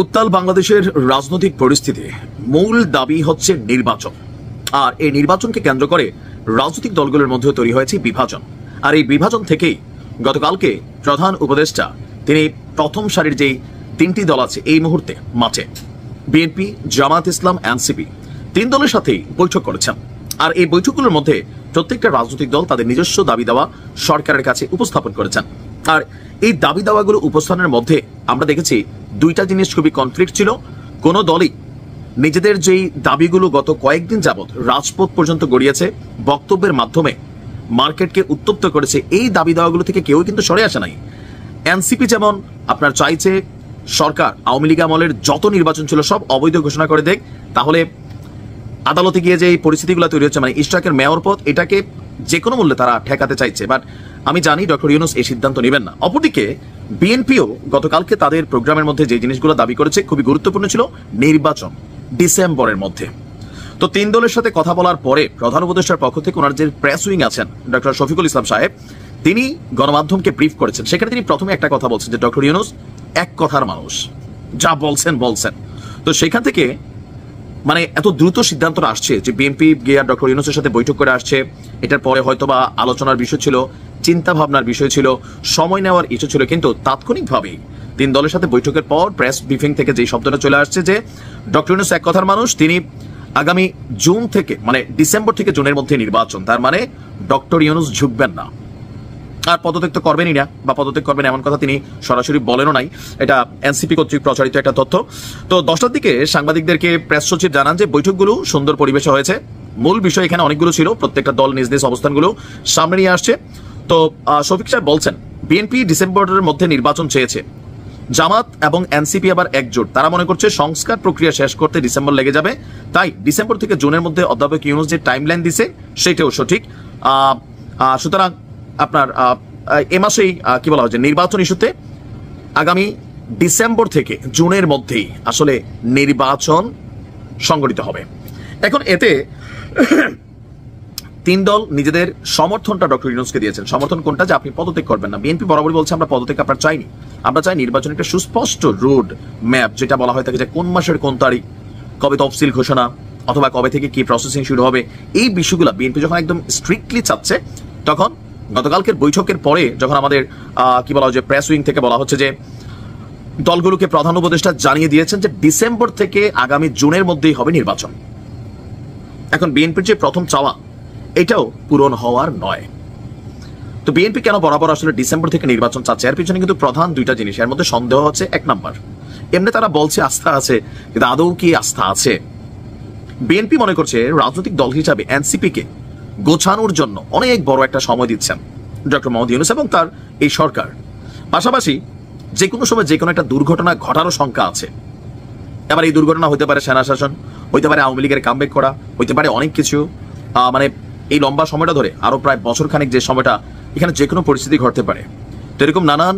উত্তাল বাংলাদেশের রাজনৈতিক পরিস্থিতি মূল দাবি হচ্ছে নির্বাচন। আর এই নির্বাচনকে কেন্দ্র করে রাজনৈতিক দলগুলোর মধ্যে তৈরি হয়েছে বিভাজন। আর এই বিভাজন থেকেই গতকালকে প্রধান উপদেষ্টা তিনি প্রথম সারির যে তিনটি দল আছে এই মুহূর্তে মাঠে বিএনপি, জামাত ইসলাম, এনসিপি তিন দলের সাথেই বৈঠক করেছেন। আর এই বৈঠকগুলোর মধ্যে প্রত্যেকটা রাজনৈতিক দল তাদের নিজস্ব দাবি দাওয়া সরকারের কাছে উপস্থাপন করেছেন। আর এই দাবি দাওয়াগুলো উপস্থাপনের মধ্যে আমরা দেখেছি দুইটা জিনিস খুবই কনফ্লিক্ট ছিল। কোন দলই নিজেদের যেই দাবিগুলো গত কয়েকদিন যাবৎ রাজপথ পর্যন্ত গড়িয়েছে, বক্তব্যের মাধ্যমে মার্কেটকে উত্তপ্ত করেছে, এই দাবি দাওয়াগুলো থেকে কেউ কিন্তু সরে আসে নাই। এনসিপি যেমন আপনার চাইছে সরকার আওয়ামী লীগ আমলের যত নির্বাচন ছিল সব অবৈধ ঘোষণা করে দেখ, তাহলে আদালতে গিয়ে যে পরিস্থিতিগুলো তৈরি হচ্ছে, মানে ইশরাকের মেয়র পদ, এটাকে যে কোনো মূল্যে তারা ঠেকাতে চাইছে। বাট আমি জানি ডক্টর ইউনূস এই সিদ্ধান্ত নেবেন না। অপরদিকে বিএনপিও গতকালকে তাদের প্রোগ্রামের মধ্যে যে জিনিসগুলো দাবি করেছে খুবই গুরুত্বপূর্ণ ছিল, নির্বাচন ডিসেম্বরের মধ্যে। তো তিন দলের সাথে কথা বলার পরে প্রধান উপদেষ্টার পক্ষ থেকে ওনার যে প্রেস উইং আছেন ডক্টর শফিকুল ইসলাম সাহেব, তিনি গণমাধ্যমকে ব্রিফ করেছেন। সেখানে তিনি প্রথমে একটা কথা বলছেন যে ডক্টর ইউনূস এক কথার মানুষ, যা বলছেন বলছেন। তো সেখান থেকে মানে এত দ্রুত সিদ্ধান্তটা আসছে যে বিএনপি গিয়ে ডক্টর ইউনূসের সাথে বৈঠক করে আসছে, এটার পরে হয়তোবা আলোচনার বিষয় ছিল, চিন্তা ভাবনার বিষয় ছিল, সময় নেওয়ার ইস্যু ছিল, কিন্তু তাৎক্ষণিকভাবেই তিন দলের সাথে বৈঠকের পর প্রেস ব্রিফিং থেকে যে শব্দটা চলে আসছে যে ডক্টর ইউনূস এক কথার মানুষ, তিনি আগামী জুন থেকে মানে ডিসেম্বর থেকে জুনের মধ্যে নির্বাচন, তার মানে ডক্টর ইউনূস ঝুঁকবেন না আর পদত্যাগ তো করবেনই না, বা পদত্যাগ করবেন এমন কথা তিনি সরাসরি বলেনও নাই। এটা এনসিপি কর্তৃক প্রচারিত একটা তথ্য। তো 10টার দিকে সাংবাদিকদেরকে প্রেস সচিব জানান যে বৈঠকগুলো সুন্দর পরিবেশে হয়েছে। মূল বিষয় এখানে অনেকগুলো ছিল, প্রত্যেকটা দল নিজ নিজ অবস্থানগুলো সামনে নিয়ে আসছে। তো শফিক সাহেব বলছেন বিএনপি ডিসেম্বরের মধ্যে নির্বাচন চেয়েছে, জামাত এবং এনসিপি আবার একজোট, তারা মনে করছে সংস্কার প্রক্রিয়া শেষ করতে ডিসেম্বর লেগে যাবে, তাই ডিসেম্বর থেকে জুনের মধ্যে অধ্যাপক ইউনূস যে টাইমলাইন দিছে সেটাও সঠিক। সুতরাং আপনার এ মাসেই কি বলা হচ্ছে নির্বাচন ইস্যুতে আগামী ডিসেম্বর থেকে জুনের মধ্যেই আসলে নির্বাচন সংগঠিত হবে। এখন এতে তিন দল নিজেদের সমর্থনটা ডক্টর ইউনূসকে দিয়েছেন। সমর্থন কোনটা? যে আপনি পদত্যাগ করবেন না। বিএনপি বরাবরই বলছে আমরা পদত্যাগ আপনার চাইনি, আমরা চাই নির্বাচনের একটা সুস্পষ্ট রোড ম্যাপ, যেটা বলা হয় থাকে যে কোন মাসের কোন তারিখ, কবে তফসিল ঘোষণা, অথবা কবে থেকে কি প্রসেসিং শুরু হবে, এই বিষয়গুলো বিএনপি যখন একদম স্ট্রিক্টলি চাচ্ছে, তখন গতকালকের বৈঠকের পরে যখন আমাদের কি বলা হয় যে প্রেস উইং থেকে বলা হচ্ছে যে দলগুলোকে প্রধান উপদেষ্টা জানিয়ে দিয়েছেন যে ডিসেম্বর থেকে আগামী জুনের মধ্যেই হবে নির্বাচন। এখন বিএনপির যে প্রথম চাওয়া এটাও পূরণ হওয়ার নয়। তো বিএনপি কেন বরাবর আসলে ডিসেম্বর থেকে নির্বাচন চাচ্ছে, এর পিছনে কিন্তু প্রধান দুইটা জিনিস। এর মধ্যে সন্দেহ হচ্ছে, এক নাম্বার, এমনি তারা বলছে আস্থা আছে, কিন্তু আদৌ কি আস্থা আছে? বিএনপি মনে করছে রাজনৈতিক দল হিসাবে এনসিপি কে গোছানোর জন্য অনেক বড় একটা সময় দিচ্ছেন ডক্টর মোহাম্মদ ইউনূস এবং তার এই সরকার। পাশাপাশি যে কোনো সময় যে কোনো একটা দুর্ঘটনা ঘটারও শঙ্কা আছে। এবার এই দুর্ঘটনা হতে পারে সেনা শাসন, হইতে পারে আওয়ামী লীগের কামব্যাক করা, হইতে পারে অনেক কিছু। মানে এই লম্বা সময়টা ধরে আরো প্রায় বছর খানেক যে সময়টা, এখানে যে কোনো পরিস্থিতি ঘটতে পারে। তো এরকম নানান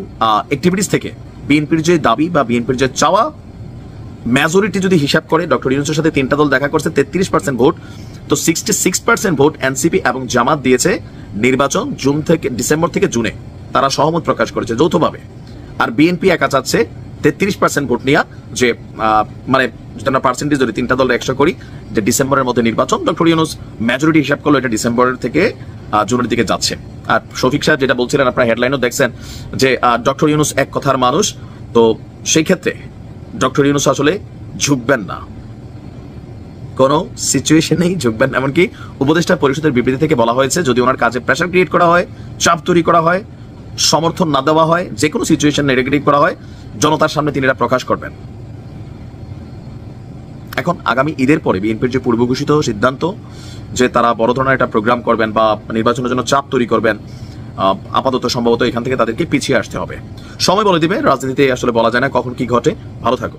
অ্যাক্টিভিটিস থেকে বিএনপির যে দাবি বা বিএনপির যে চাওয়া, মেজরিটি যদি হিসাব করে ডক্টর ইউনূসের সাথে তিনটা দল দেখা করছে 33% ভোট, তো 66% ভোট এনসিপি এবং জামাত দিয়েছে নির্বাচন ডিসেম্বর থেকে জুনে, তারা সহমত প্রকাশ করেছে যৌথভাবে। আর বিএনপি একা চাচ্ছে 33% ভোট নিয়ে, যে মানে আমরা পার্সেন্টেজ যদি তিনটা দল 100 করি, যে ডিসেম্বরের মধ্যে নির্বাচন। ডক্টর ইউনূস মেজরিটি হিসাব করলো এটা ডিসেম্বরের থেকে জুনের দিকে যাচ্ছে। আর শফিক সাহেব যেটা বলছিলেন, আপনারা হেডলাইনও দেখছেন যে ডক্টর ইউনূস এক কথার মানুষ। তো সেই ক্ষেত্রে ডক্টর ইউনূস আসলে ঝুঁকবেন না, কোনো সিচুয়েশনেই ঝুঁকবেন। এমনকি উপদেষ্টা পরিষদের বিবৃতি থেকে বলা হয়েছে যদি ওনার কাজে প্রেশার ক্রিয়েট করা হয়, চাপ তৈরি করা হয়, সমর্থন না দেওয়া হয়, যে কোনো সিচুয়েশন নেগেটিভ করা হয়, জনতার সামনে তিনি এটা প্রকাশ করবেন। এখন আগামী ঈদের পরে বিএনপির যে পূর্ব ঘোষিত সিদ্ধান্ত যে তারা বড় ধরনের একটা প্রোগ্রাম করবেন বা নির্বাচনের জন্য চাপ তৈরি করবেন, আপাতত সম্ভবত এখান থেকে তাদেরকে পিছিয়ে আসতে হবে। সময় বলে দিবে, রাজনীতিতে আসলে বলা যায় না কখন কি ঘটে। ভালো থাকো।